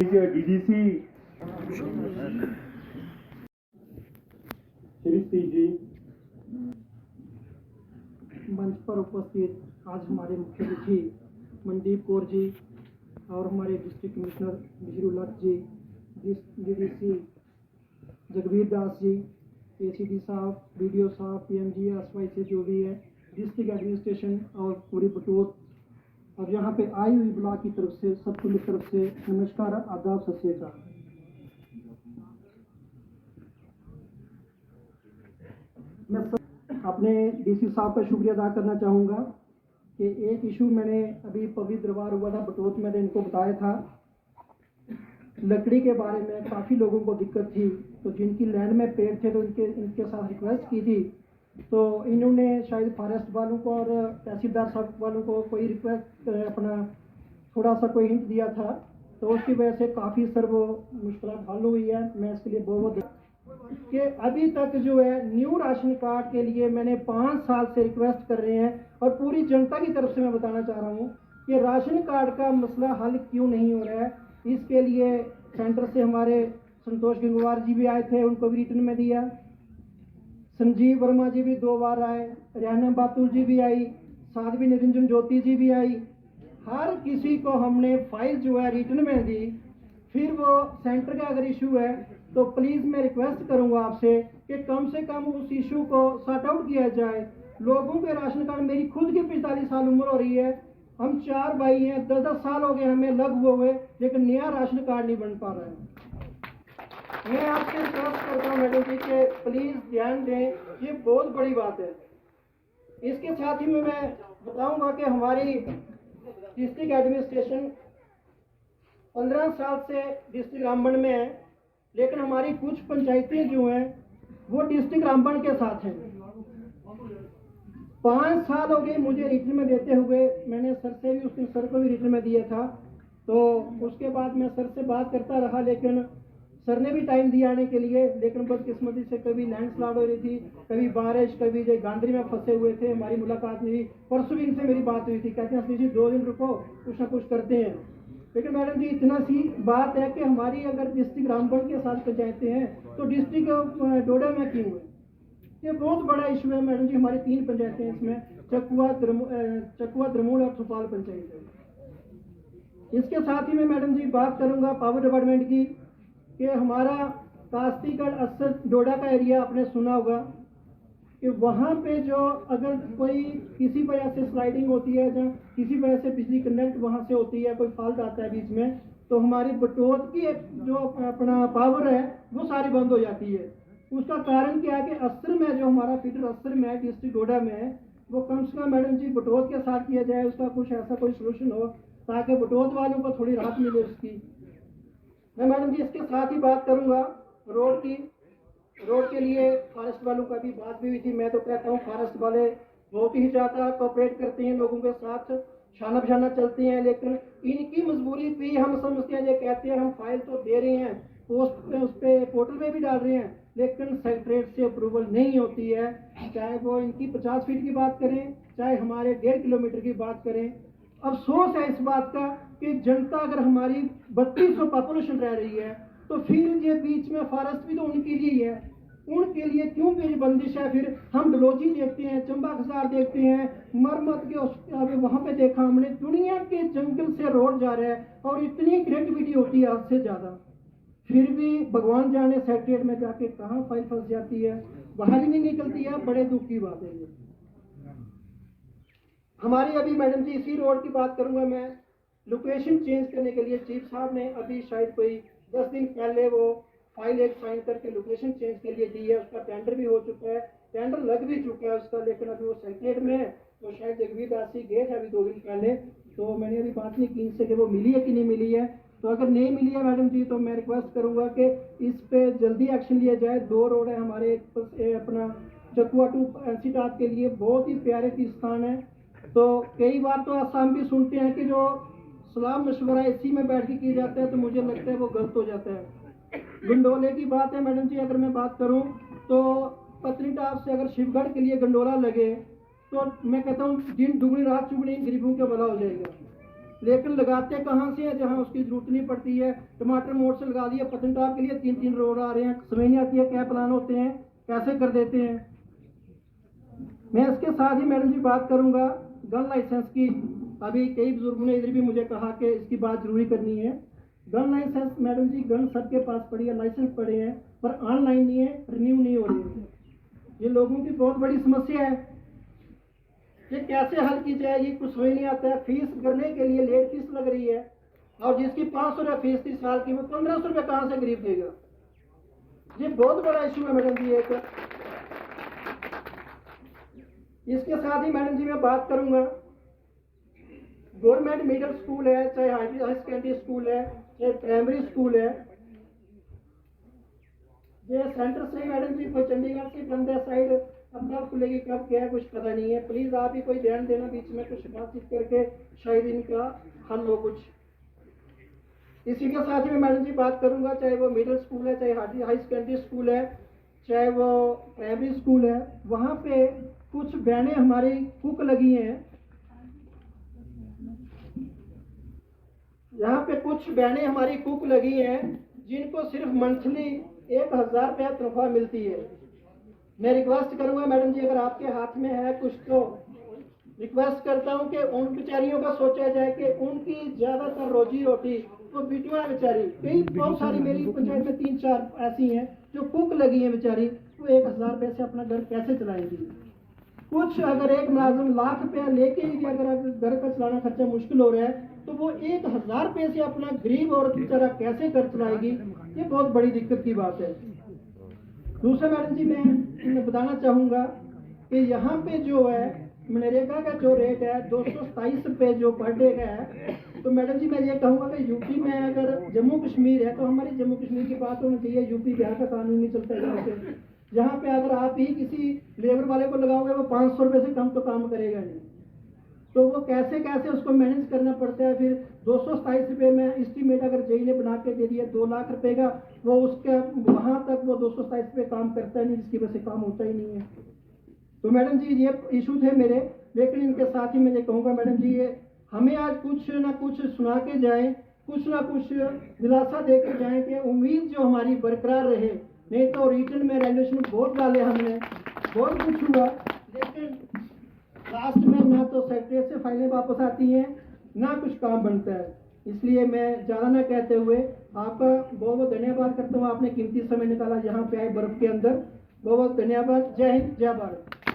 DDC Shri जी, मंच पर उपस्थित आज हमारे मुख्य अतिथि मनदीप कौर जी और हमारे डिस्ट्रिक्ट कमिश्नर मिजरुल हक जी, डीडीसी जगबीर दास जी, एसीडी साहब, बीडीओ साहब, पीएमजी, एसवाई से जो भी है, डिस्ट्रिक्ट एडमिनिस्ट्रेशन और पूरी बटोत और यहाँ पे आई हुई ब्लॉक की तरफ से सबको मेरी तरफ से नमस्कार, आदाब, सत श्री अकाल। मैं अपने डीसी साहब का शुक्रिया अदा करना चाहूँगा कि एक इशू मैंने अभी पवित्र दरबार हुआ था बटोत, मैंने इनको बताया था लकड़ी के बारे में काफ़ी लोगों को दिक्कत थी, तो जिनकी लैंड में पेड़ थे तो इनके साथ रिक्वेस्ट की थी, तो इन्होंने शायद फॉरेस्ट वालों को और तहसीलदार साहब वालों को कोई रिक्वेस्ट अपना थोड़ा सा कोई हिंट दिया था, तो उसकी वजह से काफ़ी सर वो मुश्किल हल हुई है। मैं इसके लिए बहुत कि अभी तक जो है न्यू राशन कार्ड के लिए मैंने 5 साल से रिक्वेस्ट कर रहे हैं और पूरी जनता की तरफ से मैं बताना चाह रहा हूँ कि राशन कार्ड का मसला हल क्यों नहीं हो रहा है। इसके लिए सेंटर से हमारे संतोष गंगवार जी भी आए थे, उनको भी रिटर्न में दिया, संजीव वर्मा जी भी 2 बार आए, रेहना बातुल जी भी आई, साध्वी निरंजन ज्योति जी भी आई, हर किसी को हमने फाइल जो है रिटर्न में दी। फिर वो सेंटर का अगर इशू है तो प्लीज़ मैं रिक्वेस्ट करूंगा आपसे कि कम से कम उस इशू को सॉर्ट आउट किया जाए। लोगों के राशन कार्ड, मेरी खुद की 45 साल उम्र हो रही है, हम 4 भाई हैं, 10-10 साल हो गए हमें लग हुए, लेकिन नया राशन कार्ड नहीं बन पा रहा है। मैं आपसे रिक्वेस्ट करता हूँ मैडम जी कि प्लीज़ ध्यान दें, ये बहुत बड़ी बात है। इसके साथ ही में मैं बताऊंगा कि हमारी डिस्ट्रिक्ट एडमिनिस्ट्रेशन 15 साल से डिस्ट्रिक्ट रामबन में है, लेकिन हमारी कुछ पंचायतें जो हैं वो डिस्ट्रिक्ट रामबन के साथ हैं। 5 साल हो गए मुझे रिटर्न में देते हुए, मैंने सर से भी उस दिन सर को भी रिटर्न में दिया था, तो उसके बाद मैं सर से बात करता रहा, लेकिन सर ने भी टाइम दिया आने के लिए, लेकिन बदकिस्मती से कभी लैंडस्लाइड हो रही थी, कभी बारिश, कभी जो गांधरी में फंसे हुए थे। हमारी मुलाकात नहीं हुई, परसों भी इनसे मेरी बात हुई थी, कहते हैं असली जी 2 दिन रुको, कुछ ना कुछ करते हैं। लेकिन मैडम जी इतना सी बात है कि हमारी अगर डिस्ट्रिक्ट रामबन के साथ पंचायतें हैं तो डिस्ट्रिक्ट डोडा में क्यों है? ये बहुत बड़ा इशू है मैडम जी। हमारी 3 पंचायतें हैं, इसमें चकुआ, द्रमूल और थुपाल पंचायत है। इसके साथ ही मैं मैडम जी बात करूंगा पावर डिपार्टमेंट की कि हमारा कास्तीगढ़ असर डोडा का एरिया आपने सुना होगा कि वहाँ पे जो अगर कोई किसी वजह से स्लाइडिंग होती है या किसी वजह से बिजली कनेक्ट वहाँ से होती है, कोई फॉल्ट आता है बीच में, तो हमारी बटोत की जो अपना पावर है वो सारी बंद हो जाती है। उसका कारण क्या है कि असर में जो हमारा फीडर असर में है डिस्ट्रिक्ट डोडा में है, वो कम से कम मैडम जी बटोत के साथ किया जाए, उसका कुछ ऐसा कोई सोल्यूशन हो ताकि बटोत वालों को थोड़ी राहत मिले उसकी। मैं मैडम जी इसके साथ ही बात करूँगा रोड की। रोड के लिए फॉरेस्ट वालों का भी बात भी हुई थी। मैं तो कहता हूँ फॉरेस्ट वाले बहुत ही ज़्यादा कोऑपरेट करते हैं लोगों के साथ, शाना बशाना चलते हैं, लेकिन इनकी मजबूरी भी हम समझते हैं। ये कहते हैं हम फाइल तो दे रहे हैं, पोस्ट पे उस पर पोर्टल में भी डाल रहे हैं, लेकिन सेक्रेटरीट से अप्रूवल नहीं होती है। चाहे वो इनकी 50 फीट की बात करें, चाहे हमारे 1.5 किलोमीटर की बात करें। अफसोस है इस बात का कि जनता अगर हमारी 3200 पॉपुलेशन रह रही है तो फिर ये बीच में फॉरेस्ट भी तो उनके लिए ही है, उनके लिए क्यों मेरी बंदिश है? फिर हम डलोजी देखते हैं, चंबा खसार देखते हैं, मरमत के वहाँ पे देखा हमने, दुनिया के जंगल से रोड जा रहा है और इतनी क्रिएटिविटी होती है आज से ज़्यादा, फिर भी भगवान जाने सेक्रेटरीट में जाके कहाँ फाइल फंस जाती है, बाहर ही नहीं निकलती है। बड़े दुख की बात है ये। हमारी अभी मैडम जी इसी रोड की बात करूंगा मैं, लोकेशन चेंज करने के लिए चीफ साहब ने अभी शायद कोई 10 दिन पहले वो फाइल एक साइन करके लोकेशन चेंज के लिए दी है। उसका टेंडर भी हो चुका है, टेंडर लग भी चुका है उसका, लेकिन अभी वो सेक्रेटरीट में है। तो शायद जगबीर दास जी गए थे अभी 2 दिन पहले, तो मैंने अभी बात नहीं की इनसे कि वो मिली है कि नहीं मिली है। तो अगर नहीं मिली है मैडम जी तो मैं रिक्वेस्ट करूंगा कि इस पे जल्दी एक्शन लिया जाए। 2 रोड है हमारे, अपना चकुआ टू एनसीटाप के लिए बहुत ही प्यारे तीर्थ स्थान है। तो कई बार तो ऐसा हम भी सुनते हैं कि जो सलाह मशवरा इसी में बैठ के किया जाता है, तो मुझे लगता है वो गलत हो जाता है। गंडोले की बात है मैडम जी, अगर मैं बात करूं तो पत्नीटाप से अगर शिवगढ़ के लिए गंडोला लगे तो मैं कहता हूं दिन दुगनी रात चुगनी गरीबों का भला हो जाएगा। लेकिन लगाते कहाँ से हैं जहाँ उसकी जरूरत नहीं पड़ती है। टमाटर मोड़ से लगा दिया, पतनटॉप के लिए 3-3 रोड आ रहे हैं, समझ नहीं आती है क्या प्लान होते हैं, कैसे कर देते हैं। मैं इसके साथ ही मैडम जी बात करूंगा गन लाइसेंस की। अभी कई बुजुर्गों ने इधर भी मुझे कहा कि इसकी बात जरूरी करनी है। गन लाइसेंस मैडम जी, गन सबके पास पड़ी है, लाइसेंस पड़े हैं, पर ऑनलाइन नहीं है, रिन्यू नहीं हो रही है। ये लोगों की बहुत बड़ी समस्या है। ये कैसे हल की जाए, ये कुछ समझ नहीं आता है। फीस भरने के लिए लेट फीस लग रही है, और जिसकी 500 रुपये फीस थी साल की, वो 1500 रुपये कहाँ से गरीब देगा। ये बहुत बड़ा इशू है मैडम जी एक। इसके साथ ही मैडम जी मैं बात करूंगा, गवर्नमेंट मिडिल स्कूल है, चाहे हायर सेकेंडरी स्कूल है, चाहे प्राइमरी स्कूल है, ये सेंटर से मैडम जी कोई चंडीगढ़ से बंद है साइड, अब कब खुलेगी कब क्या है कुछ पता नहीं है। प्लीज आप ही कोई ध्यान देना, बीच में कुछ बातचीत करके शायद इनका हल हो कुछ। इसी के साथ ही मैं मैडम जी बात करूंगा, चाहे वो मिडिल स्कूल है, चाहे हाई सेकेंडरी स्कूल है, चाहे वो प्राइमरी स्कूल है, वहाँ पे कुछ बहनें हमारी कुक लगी हैं। यहाँ पे कुछ बहनें हमारी कुक लगी हैं जिनको सिर्फ मंथली 1000 रुपया तनख्वाह मिलती है। मैं रिक्वेस्ट करूंगा मैडम जी, अगर आपके हाथ में है कुछ तो रिक्वेस्ट करता हूं कि उन बेचारियों का सोचा जाए कि उनकी ज्यादातर रोजी रोटी वो बेटियां बेचारी, कई बहुत सारी मेरी पंचायत में 3-4 ऐसी हैं जो कुक लगी हैं बेचारी, वो 1000 रुपये से अपना घर कैसे चलाएंगी। कुछ अगर एक मुलाजिम लाख रुपया लेके ही अगर घर का चलाना खर्चा मुश्किल हो रहा है, तो वो 1000 रुपये से अपना गरीब औरत बेचारा कैसे घर चलाएगी, ये बहुत बड़ी दिक्कत की बात है। दूसरा मैडम जी मैं बताना चाहूँगा कि यहाँ पे जो है मनरेगा का जो रेट है 227 रुपये जो पर डे का है, तो मैडम जी मैं ये कहूँगा कि यूपी में अगर जम्मू कश्मीर है तो हमारी जम्मू कश्मीर की बात होनी चाहिए, यूपी बिहार का कानून नहीं चलता है यहाँ पे। यहाँ पे अगर आप ही किसी लेबर वाले को लगाओगे वो 500 रुपये से कम तो काम करेगा नहीं, तो वो कैसे कैसे उसको मैनेज करना पड़ता है। फिर 227 रुपये में एस्टीमेट अगर जेई ने बना के दे दिया 2 लाख रुपए का, वो उसके वहाँ तक वो 227 रुपये काम करता है नहीं, जिसकी वजह से काम होता ही नहीं है। तो मैडम जी ये इशू थे मेरे, लेकिन इनके साथ ही मैं ये कहूँगा मैडम जी, ये हमें आज कुछ ना कुछ सुना के जाएं, कुछ ना कुछ दिलासा दे के जाएं कि उम्मीद जो हमारी बरकरार रहे। नहीं तो रिटर्न में रेजोल्यूशन बहुत डाले हमने, बहुत कुछ हुआ, लेकिन लास्ट में ना तो सेक्रेटरी से फाइलें वापस आती हैं, ना कुछ काम बनता है। इसलिए मैं ज़्यादा ना कहते हुए आपका बहुत बहुत धन्यवाद करता हूँ, आपने कीमती समय निकाला यहाँ पे आए बर्फ के अंदर। बहुत बहुत धन्यवाद। जय हिंद, जय भारत।